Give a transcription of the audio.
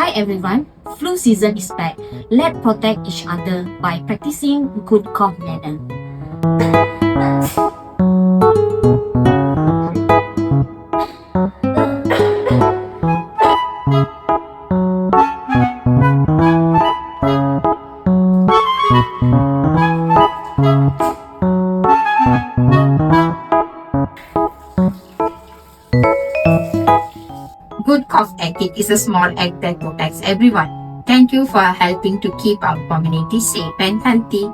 Hi everyone, flu season is back. Let's protect each other by practicing good cough manner. Good Cough Ethic is a small act that protects everyone. Thank you for helping to keep our community safe and healthy.